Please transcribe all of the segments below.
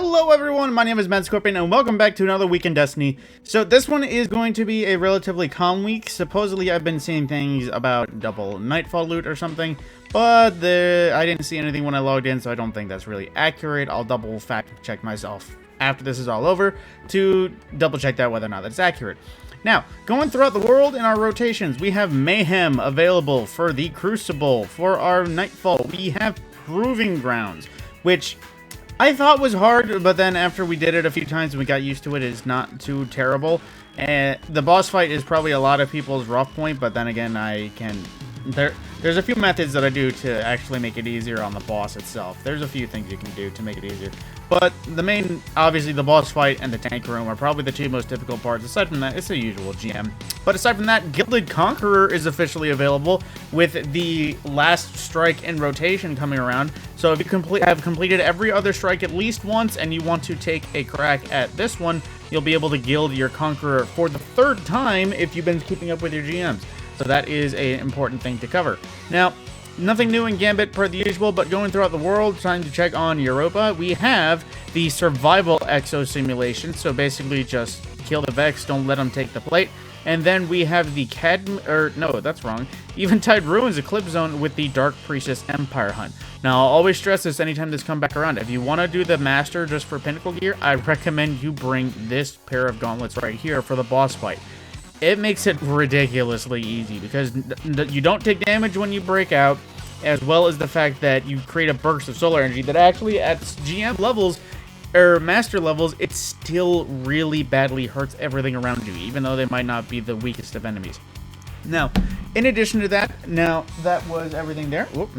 Hello everyone, my name is Mad Scorpion and welcome back to another week in Destiny. So this one is going to be a relatively calm week. Supposedly I've been seeing things about double Nightfall loot or something, but I didn't see anything when I logged in, so I don't think that's really accurate. I'll double fact check myself after this is all over to double check that whether or not that's accurate. Now, going throughout the world in our rotations, we have Mayhem available for the Crucible. For our Nightfall, we have Proving Grounds, which I thought was hard, but then after we did it a few times and we got used to it, it's not too terrible. And the boss fight is probably a lot of people's rough point, but then again, there's a few methods that I do to actually make it easier on the boss itself. There's a few things you can do to make it easier. But the main, obviously, the boss fight and the tank room are probably the two most difficult parts. Aside from that, it's the usual GM. But aside from that, Gilded Conqueror is officially available with the last strike in rotation coming around. So if you have completed every other strike at least once and you want to take a crack at this one, you'll be able to gild your Conqueror for the third time if you've been keeping up with your GMs. So that is an important thing to cover. Now, nothing new in Gambit per the usual, but going throughout the world, trying to check on Europa, we have the Survival Exo Simulation. So basically just kill the Vex, don't let them take the plate. And then we have the Eventide Ruins Eclipse Zone with the Dark Priestess Empire Hunt. Now, I'll always stress this anytime this comes back around. If you want to do the Master just for Pinnacle gear, I recommend you bring this pair of gauntlets right here for the boss fight. It makes it ridiculously easy because you don't take damage when you break out, as well as the fact that you create a burst of solar energy that actually at GM levels, or master levels, it still really badly hurts everything around you, even though they might not be the weakest of enemies. Now, in addition to that, now that was everything there. Whoop,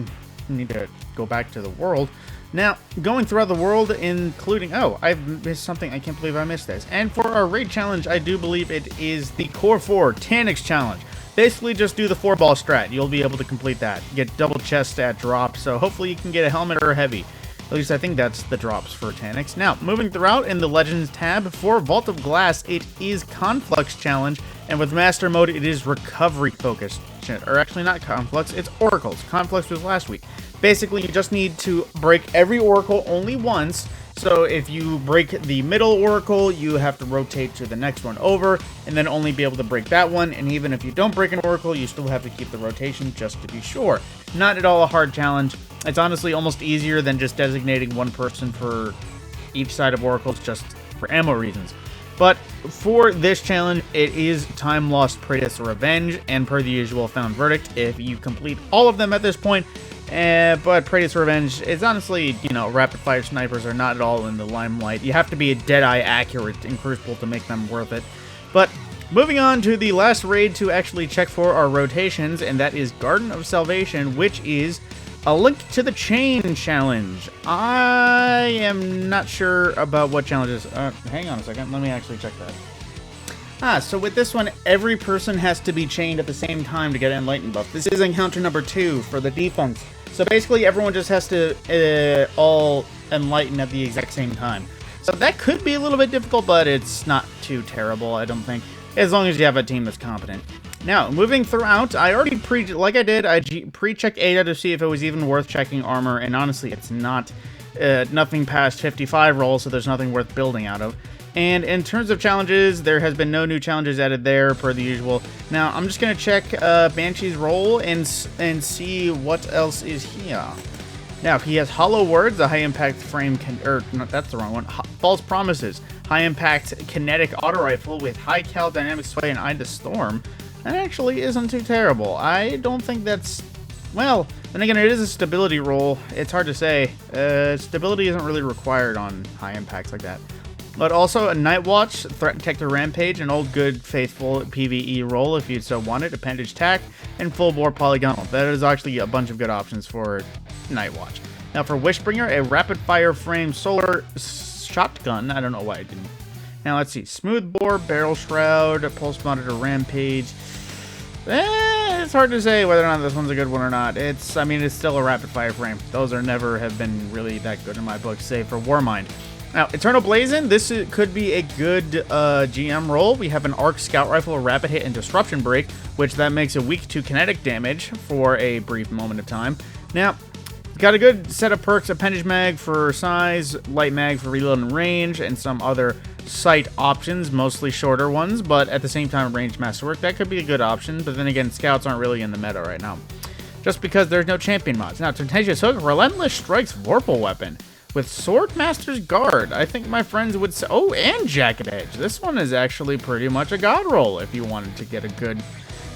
need to go back to the world. Now, going throughout the world, including... Oh, I've missed something. I can't believe I missed this. And for our raid challenge, I do believe it is the Core 4 Taniks challenge. Basically, just do the 4-ball strat. You'll be able to complete that. Get double chest stat drop, so hopefully you can get a helmet or a heavy. At least I think that's the drops for Taniks. Now, moving throughout in the Legends tab, for Vault of Glass, it is Conflux challenge. And with Master Mode, it is Recovery focused. Or actually not Conflux, it's Oracles. Conflux was last week. Basically, you just need to break every Oracle only once. So if you break the middle Oracle, you have to rotate to the next one over, and then only be able to break that one. And even if you don't break an Oracle, you still have to keep the rotation just to be sure. Not at all a hard challenge. It's honestly almost easier than just designating one person for each side of Oracles just for ammo reasons. But for this challenge, it is Time Lost, Praetus Revenge, and per the usual Found Verdict if you complete all of them at this point. But Praetus Revenge is honestly, rapid fire snipers are not at all in the limelight. You have to be a dead-eye accurate in Crucible to make them worth it. But moving on to the last raid to actually check for our rotations, and that is Garden of Salvation, which is a Link to the Chain challenge. I am not sure about what challenges. Hang on a second. Let me actually check that. So with this one, every person has to be chained at the same time to get an Enlightened buff. This is encounter number 2 for the defense. So basically, everyone just has to all Enlighten at the exact same time. So that could be a little bit difficult, but it's not too terrible, I don't think, as long as you have a team that's competent. Now, moving throughout, I already pre-checked Ada to see if it was even worth checking armor, and honestly, it's not. Nothing past 55 rolls, so there's nothing worth building out of. And in terms of challenges, there has been no new challenges added there, per the usual. Now, I'm just going to check Banshee's role and see what else is here. Now, he has Hollow Words, a high-impact frame... no, that's the wrong one. False Promises, high-impact kinetic auto rifle with high cal dynamic sway and Eye the Storm. That actually isn't too terrible. I don't think that's... Well, then again, it is a stability role. It's hard to say. Stability isn't really required on high impacts like that. But also a Night Watch, Threat Detector Rampage, an old good faithful PvE role if you so wanted, Appendage Tack, and Full Bore Polygonal. That is actually a bunch of good options for Night Watch. Now for Wishbringer, a rapid fire frame solar shotgun. I don't know why I didn't. Now let's see, Smooth Bore, Barrel Shroud, Pulse Monitor Rampage. It's hard to say whether or not this one's a good one or not. It's still a rapid fire frame. Those never have been really that good in my book, save for Warmind. Now, Eternal Blazon, this could be a good GM role. We have an Arc Scout Rifle, Rapid Hit, and Disruption Break, which that makes it weak to kinetic damage for a brief moment of time. Now, Got a good set of perks: appendage mag for size, light mag for reload and range, and some other sight options, mostly shorter ones, but at the same time range masterwork. That could be a good option, but then again, scouts aren't really in the meta right now, just because there's no champion mods. Now, Temptations Hook, Relentless Strikes Vorpal weapon with Sword Master's Guard. I think my friends would say, oh, and Jacket Edge. This one is actually pretty much a god roll if you wanted to get a good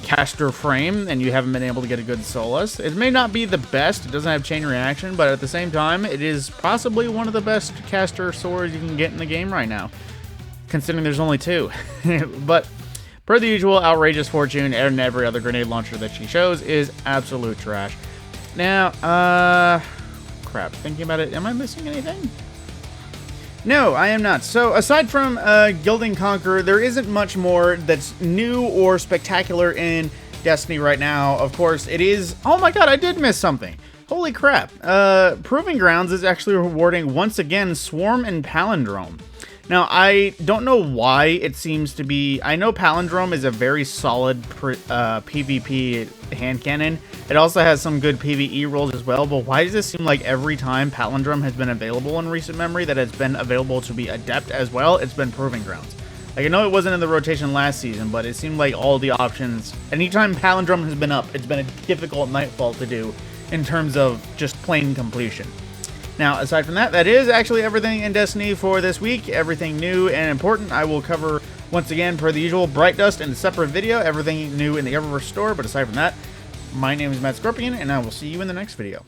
caster frame and you haven't been able to get a good Solus. It may not be the best, it doesn't have chain reaction, but at the same time, it is possibly one of the best caster swords you can get in the game right now, considering there's only 2. But per the usual, Outrageous Fortune and every other grenade launcher that she shows is absolute trash. Now, crap, thinking about it, am I missing anything? No, I am not. So, aside from Gilding Conqueror, there isn't much more that's new or spectacular in Destiny right now. Of course, it is... Oh my god, I did miss something. Holy crap. Proving Grounds is actually rewarding, once again, Swarm and Palindrome. Now, I don't know why it seems to be... I know Palindrome is a very solid PvP hand cannon. It also has some good PvE rolls as well, but why does it seem like every time Palindrome has been available in recent memory that it's been available to be Adept as well, it's been Proving Grounds? Like, I know it wasn't in the rotation last season, but it seemed like all the options... Anytime Palindrome has been up, it's been a difficult Nightfall to do in terms of just plain completion. Now, aside from that, that is actually everything in Destiny for this week. Everything new and important I will cover, once again, per the usual, Bright Dust in a separate video. Everything new in the Eververse store, but aside from that, my name is Matt Scorpion, and I will see you in the next video.